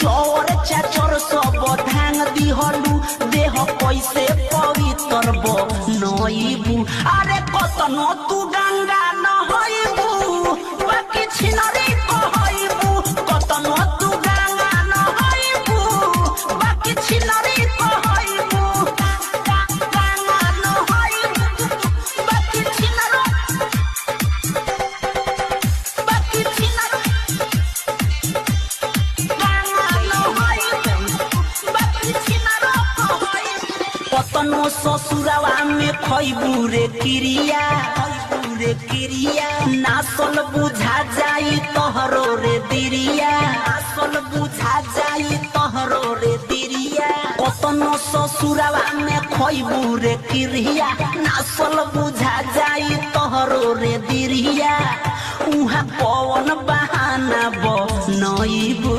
चोर चाचर सब धांग दिहलू देह कैसे पवित्र बनइबू अरे कतनो तू गंगा नहइबू बाकी छिनरी कहइबू कतनो तू गंगा नहइबू बाकी छिनरी कहइबू गंगा नहइबू बाकी छिनरो बाकी छिनरो कतनो ससुरावा में खइबू रे क्रिया नासल बुझा जाई तोहरो रे दिरिया नासल बुझा जाई तोहरो रे दिरिया कतनो ससुरावा में खइबू रे क्रिया नासल बुझा जाई तोहरो रे दिरिया उहाँ पवन बहाना बनइबू।